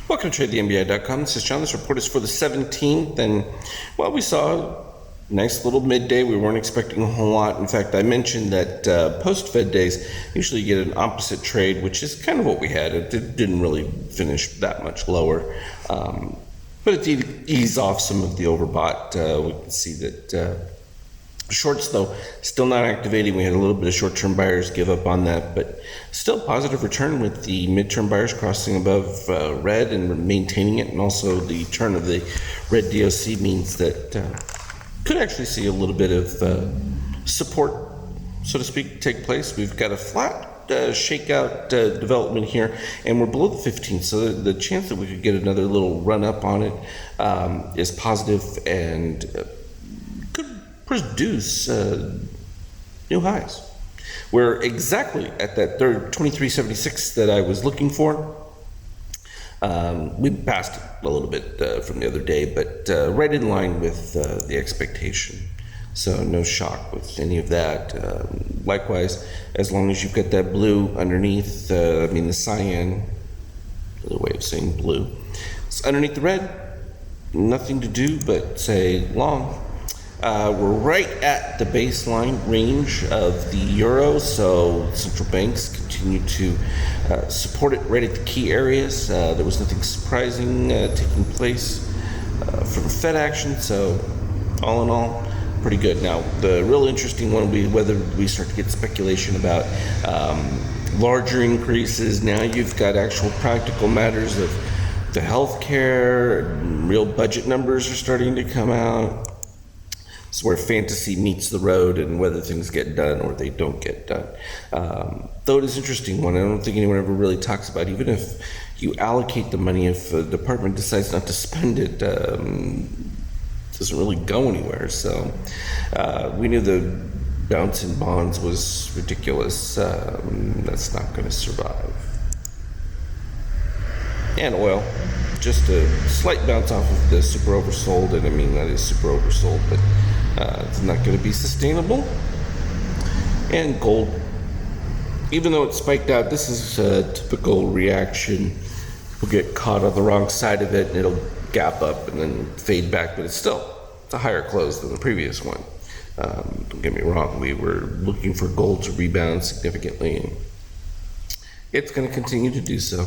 Welcome to TradeTheNBI.com. This is John. This report is for the 17th, and well, we saw a nice little midday. We weren't expecting a whole lot. In fact, I mentioned that post-Fed days, usually you get an opposite trade, which is kind of what we had. It didn't really finish that much lower, but it did ease off some of the overbought. We can see that shorts, though, still not activating. We had a little bit of short-term buyers give up on that, but still positive return with the mid-term buyers crossing above red and maintaining it, and also the turn of the red DOC means that could actually see a little bit of support, so to speak, take place. We've got a flat shakeout development here, and we're below the 15, so the chance that we could get another little run up on it is positive and produce new highs. We're exactly at that 2376 that I was looking for. We passed it a little bit from the other day, but right in line with the expectation. So no shock with any of that. Likewise, as long as you've got that blue underneath, the cyan, another way of saying blue, it's underneath the red, nothing to do but say long. We're right at the baseline range of the euro, so central banks continue to support it right at the key areas. There was nothing surprising taking place from Fed action, so all in all, pretty good. Now, the real interesting one will be whether we start to get speculation about larger increases. Now you've got actual practical matters of the healthcare, real budget numbers are starting to come out. It's where fantasy meets the road and whether things get done or they don't get done. Though it is an interesting one, I don't think anyone ever really talks about, even if you allocate the money, if the department decides not to spend it, it doesn't really go anywhere. So we knew the bounce in bonds was ridiculous. That's not going to survive. And oil, just a slight bounce off of the super oversold, and that is super oversold, but it's not going to be sustainable. And gold, even though it spiked out, this is a typical reaction. We'll get caught on the wrong side of it, and it'll gap up and then fade back, but it's a higher close than the previous one. Don't get me wrong, we were looking for gold to rebound significantly, and it's going to continue to do so.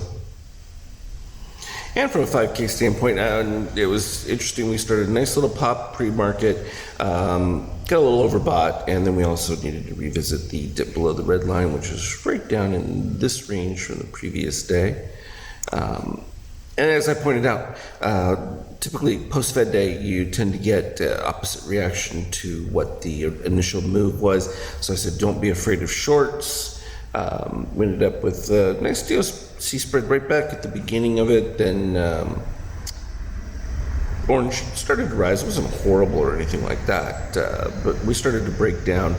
And from a 5K standpoint, it was interesting. We started a nice little pop pre-market, got a little overbought, and then we also needed to revisit the dip below the red line, which was right down in this range from the previous day. And as I pointed out, typically post-Fed day, you tend to get opposite reaction to what the initial move was. So I said, don't be afraid of shorts. We ended up with a nice DOC spread right back at the beginning of it. Then orange started to rise. It wasn't horrible or anything like that, but we started to break down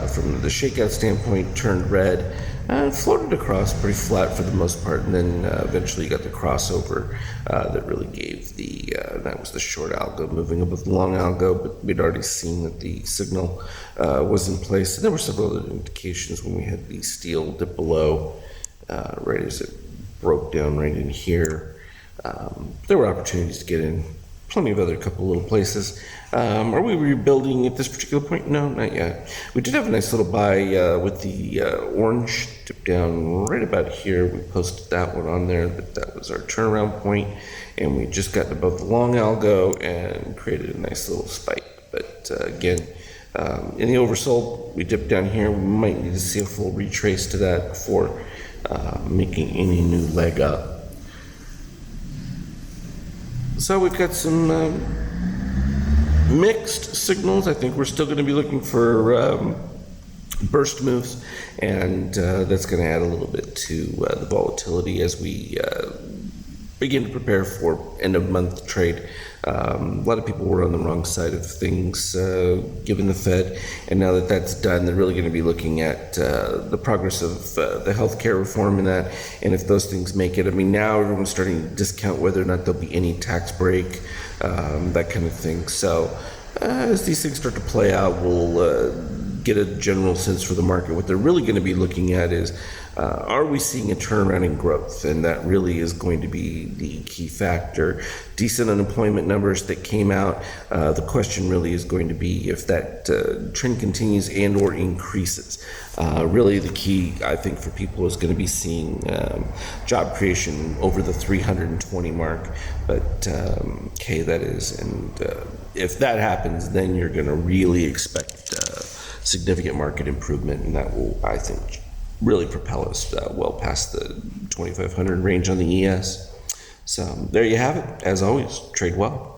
from the shakeout standpoint, turned red, and floated across pretty flat for the most part, and then eventually you got the crossover that really gave that was the short algo moving above the long algo, but we'd already seen that the signal was in place. And there were several other indications when we had the steel dip below, right as it broke down right in here. There were opportunities to get in plenty of other couple little places. Are we rebuilding at this particular point? No, not yet. We did have a nice little buy with the orange dip down right about here. We posted that one on there, but that was our turnaround point, and we just got above the long algo and created a nice little spike. But again, in the oversold, we dipped down here. We might need to see a full retrace to that before making any new leg up. So we've got some mixed signals. I think we're still going to be looking for burst moves, and that's going to add a little bit to the volatility as we begin to prepare for end of month trade. A lot of people were on the wrong side of things given the Fed, and now that that's done, they're really going to be looking at the progress of the healthcare reform and that, and if those things make it. Now everyone's starting to discount whether or not there'll be any tax break, that kind of thing. So as these things start to play out, we'll get a general sense for the market. What they're really going to be looking at is, are we seeing a turnaround in growth? And that really is going to be the key factor. Decent unemployment numbers that came out. The question really is going to be if that trend continues and or increases. Really the key, I think, for people is going to be seeing job creation over the 320 mark, but K that is. And if that happens, then you're going to really expect significant market improvement, and that will, I think, really propel us well past the 2,500 range on the ES. So there you have it. As always, trade well.